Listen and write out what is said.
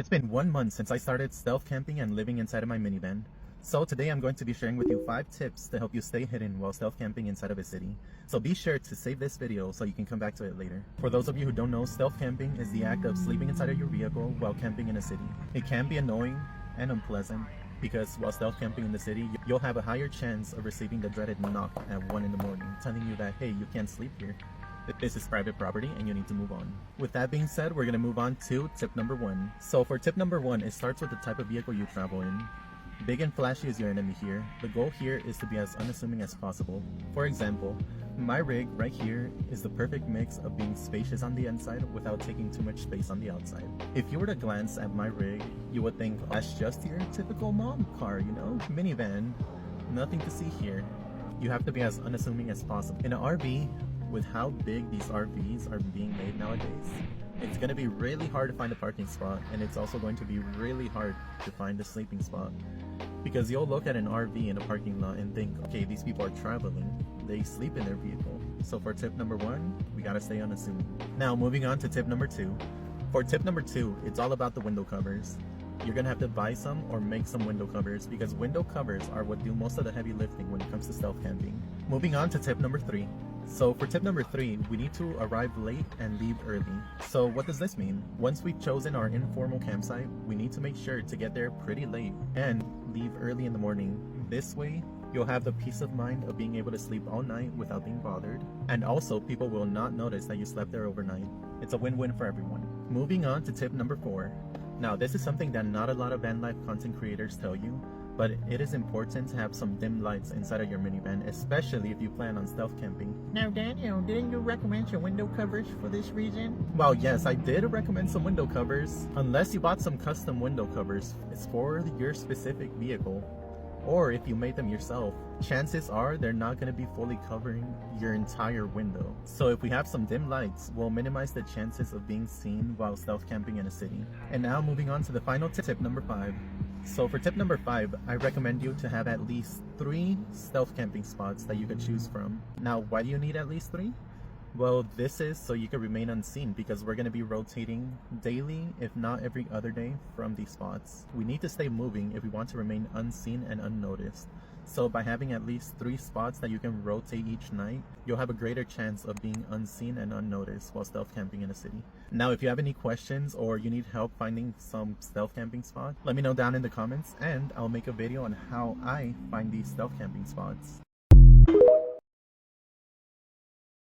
It's been 1 month since I started stealth camping and living inside of my minivan. So today I'm going to be sharing with you 5 tips to help you stay hidden while stealth camping inside of a city. So be sure to save this video so you can come back to it later. For those of you who don't know, stealth camping is the act of sleeping inside of your vehicle while camping in a city. It can be annoying and unpleasant because while stealth camping in the city, you'll have a higher chance of receiving the dreaded knock at 1 in the morning telling you that, hey, you can't sleep here. This is private property and you need to move on. With that being said, we're going to move on to tip number 1. So for tip number 1, it starts with the type of vehicle you travel in. Big and flashy is your enemy here. The goal here is to be as unassuming as possible. For example, my rig right here is the perfect mix of being spacious on the inside without taking too much space on the outside. If you were to glance at my rig, you would think, that's just your typical mom car, you know, minivan. Nothing to see here. You have to be as unassuming as possible. In an RV, with how big these RVs are being made nowadays, it's going to be really hard to find a parking spot, and it's also going to be really hard to find a sleeping spot. Because you'll look at an RV in a parking lot and think, okay, these people are traveling, they sleep in their vehicle. So for tip number 1, we gotta stay unassuming. Now moving on to tip number 2. For tip number 2, it's all about the window covers. You're gonna have to buy some or make some window covers because window covers are what do most of the heavy lifting when it comes to stealth camping. Moving on to tip number 3. So for tip number 3, we need to arrive late and leave early. So what does this mean? Once we've chosen our informal campsite, we need to make sure to get there pretty late and leave early in the morning. This way, you'll have the peace of mind of being able to sleep all night without being bothered. And also, people will not notice that you slept there overnight. It's a win-win for everyone. Moving on to tip number 4. Now, this is something that not a lot of van life content creators tell you, but it is important to have some dim lights inside of your minivan, especially if you plan on stealth camping. Now, Daniel, didn't you recommend some window covers for this reason? Well, yes, I did recommend some window covers. Unless you bought some custom window covers, it's for your specific vehicle. Or if you made them yourself, chances are they're not going to be fully covering your entire window. So if we have some dim lights, we'll minimize the chances of being seen while stealth camping in a city. And now moving on to the final tip number 5. So for tip number 5, I recommend you to have at least 3 stealth camping spots that you could choose from. Now, why do you need at least 3? Well, this is so you can remain unseen because we're going to be rotating daily, if not every other day, from these spots. We need to stay moving if we want to remain unseen and unnoticed. So by having at least 3 spots that you can rotate each night, you'll have a greater chance of being unseen and unnoticed while stealth camping in a city. Now, if you have any questions or you need help finding some stealth camping spots, let me know down in the comments and I'll make a video on how I find these stealth camping spots.